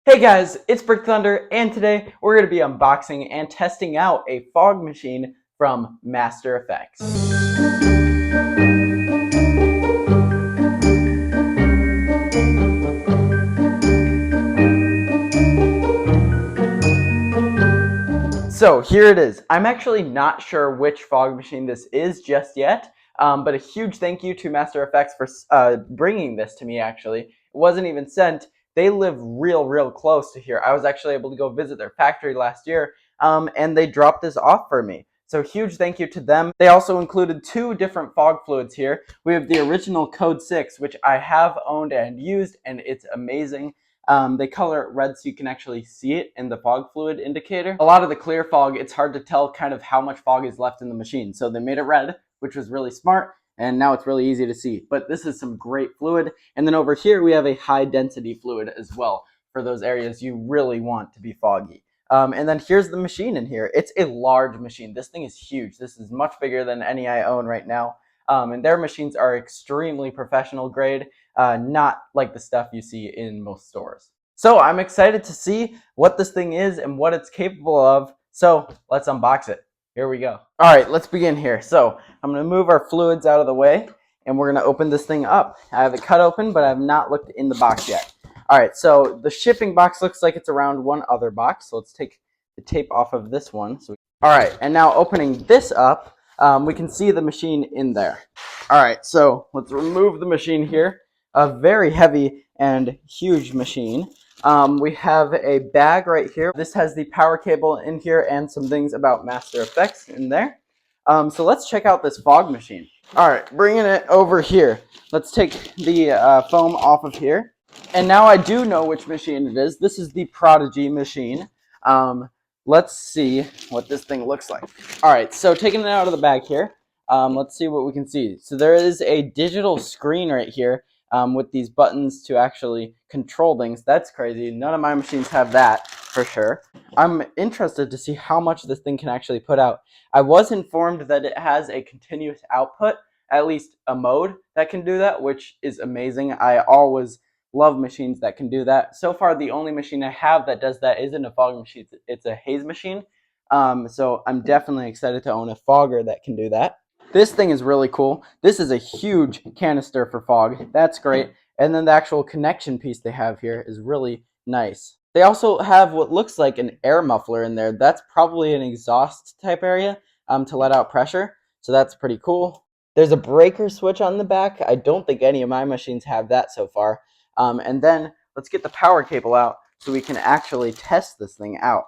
Hey guys, it's Brick Thunder, and today we're going to be unboxing and testing out a fog machine from Master Fx. So here it is. I'm actually not sure which fog machine this is just yet, but a huge thank you to Master Fx for bringing this to me actually. It wasn't even sent. They live real close to here. I was actually able to go visit their factory last year, and they dropped this off for me. So huge thank you to them. They also included two different fog fluids here. We have the original Code 6, which I have owned and used, and it's amazing. They color it red so you can actually see it in the fog fluid indicator. A lot of the clear fog, it's hard to tell kind of how much fog is left in the machine. So they made it red, which was really smart, and now it's really easy to see. But this is some great fluid. And then over here, we have a high density fluid as well for those areas you really want to be foggy. And then here's the machine in here. It's a large machine. This thing is huge. This is much bigger than any I own right now. And their machines are extremely professional grade, not like the stuff you see in most stores. So I'm excited to see what this thing is and what it's capable of. So let's unbox it. Here we go. All right, let's begin here. So I'm going to move our fluids out of the way, and we're going to open this thing up. I have it cut open, but I have not looked in the box yet. All right, so the shipping box looks like it's around one other box. So let's take the tape off of this one. All right, and now opening this up, we can see the machine in there. All right, so let's remove the machine here. A very heavy and huge machine. We have a bag right here. This has the power cable in here and some things about Master Fx in there. So let's check out this fog machine. All right, bringing it over here. Let's take the foam off of here. And now I do know which machine it is. This is the Prodigy machine. Let's see what this thing looks like. All right, so taking it out of the bag here, let's see what we can see. So there is a digital screen right here with these buttons to actually control things. That's crazy. None of my machines have that for sure. I'm interested to see how much this thing can actually put out. I was informed that it has a continuous output, at least a mode that can do that, which is amazing. I always love machines that can do that. So far, the only machine I have that does that isn't a fog machine. It's a haze machine. So I'm definitely excited to own a fogger that can do that. This thing is really cool. This is a huge canister for fog. That's great. And then the actual connection piece they have here is really nice. They also have what looks like an air muffler in there. That's probably an exhaust type area to let out pressure. So that's pretty cool. There's a breaker switch on the back. I don't think any of my machines have that so far. And then let's get the power cable out so we can actually test this thing out.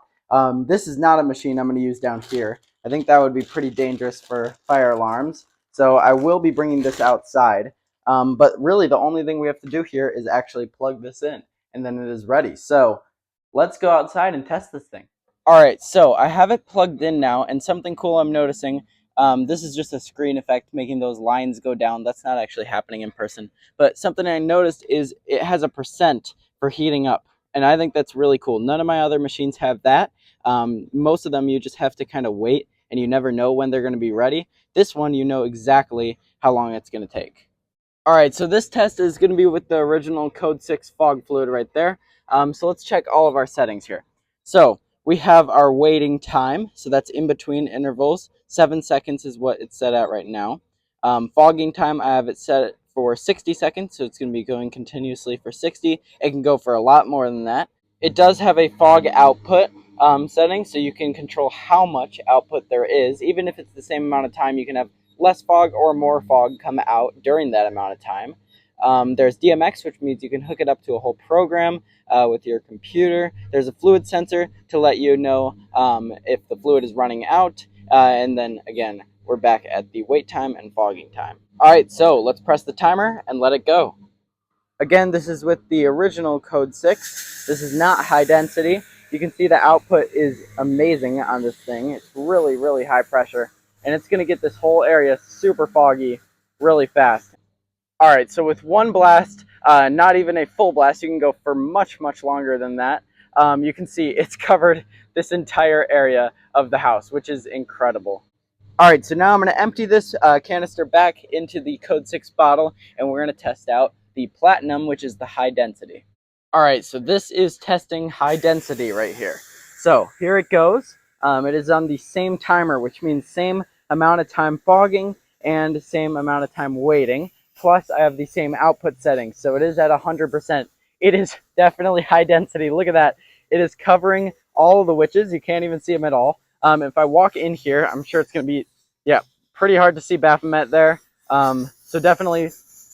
This is not a machine I'm going to use down here. I think that would be pretty dangerous for fire alarms. So I will be bringing this outside. But really the only thing we have to do here is actually plug this in, and then it is ready. So let's go outside and test this thing. All right, so I have it plugged in now, and something cool I'm noticing, this is just a screen effect making those lines go down. That's not actually happening in person. But something I noticed is it has a percent for heating up, and I think that's really cool. None of my other machines have that. Most of them you just have to kind of wait, and you never know when they're going to be ready. This one, you know exactly how long it's going to take. All right, so this test is going to be with the original Code 6 fog fluid right there. So let's check all of our settings here. So we have our waiting time, so that's in between intervals. 7 seconds is what it's set at right now. Fogging time, I have it set for 60 seconds, so it's going to be going continuously for 60. It can go for a lot more than that. It does have a fog output setting, so you can control how much output there is. Even if it's the same amount of time, you can have less fog or more fog come out during that amount of time. There's DMX, which means you can hook it up to a whole program with your computer. There's a fluid sensor to let you know if the fluid is running out. And then again, we're back at the wait time and fogging time. All right, so let's press the timer and let it go. Again, this is with the original Code 6. This is not high density. You can see the output is amazing on this thing. It's really high pressure, and it's going to get this whole area super foggy really fast. All right, so with one blast, not even a full blast, you can go for much longer than that. You can see it's covered this entire area of the house, which is incredible. All right, so now I'm going to empty this canister back into the Code 6 bottle, and we're going to test out the Platinum, which is the high density. All right, so this is testing high density right here. So here it goes. It is on the same timer, which means same amount of time fogging and same amount of time waiting. Plus, I have the same output settings, so it is at 100%. It is definitely high density. Look at that. It is covering all of the witches. You can't even see them at all. If I walk in here, I'm sure it's going to be, yeah, pretty hard to see Baphomet there. So definitely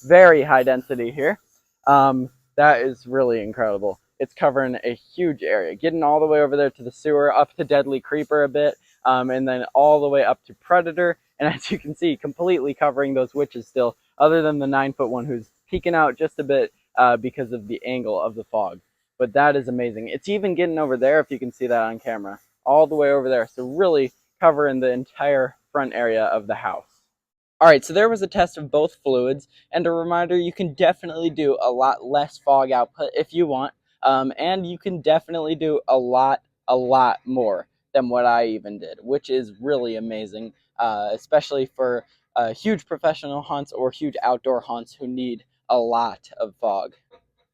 very high density here. That is really incredible. It's covering a huge area, getting all the way over there to the sewer, up to Deadly Creeper a bit, and then all the way up to Predator. And as you can see, completely covering those witches still, other than the 9-foot one who's peeking out just a bit because of the angle of the fog. But that is amazing. It's even getting over there, if you can see that on camera, all the way over there. So really covering the entire front area of the house. All right, so there was a test of both fluids, and a reminder, you can definitely do a lot less fog output if you want, and you can definitely do a lot more than what I even did, which is really amazing, especially for huge professional hunts or huge outdoor hunts who need a lot of fog.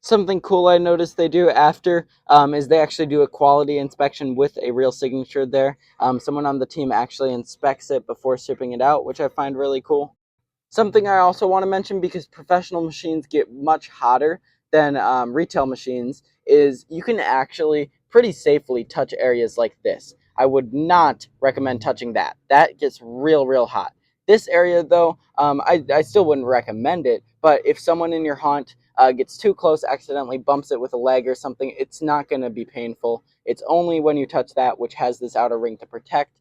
Something cool I noticed they do after is they actually do a quality inspection with a real signature there. Someone on the team actually inspects it before shipping it out, which I find really cool. Something I also want to mention, because professional machines get much hotter than retail machines, is you can actually pretty safely touch areas like this. I would not recommend touching that. That gets real hot. This area, though, I still wouldn't recommend it, but if someone in your hunt gets too close, accidentally bumps it with a leg or something, it's not going to be painful. It's only when you touch that, which has this outer ring to protect,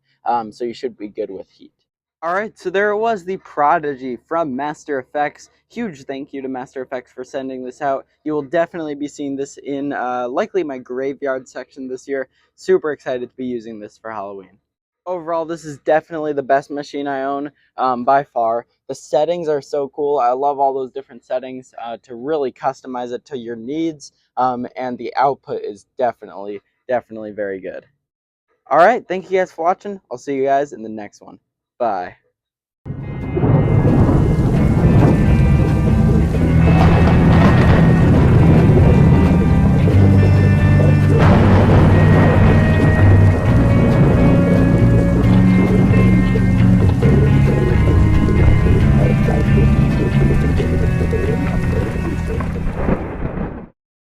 so you should be good with heat. All right, so there it was, the Prodigy from Master Fx. Huge thank you to Master Fx for sending this out. You will definitely be seeing this in likely my graveyard section this year. Super excited to be using this for Halloween. Overall, this is definitely the best machine I own by far. The settings are so cool. I love all those different settings to really customize it to your needs, and the output is definitely very good. All right, thank you guys for watching. I'll see you guys in the next one. Bye.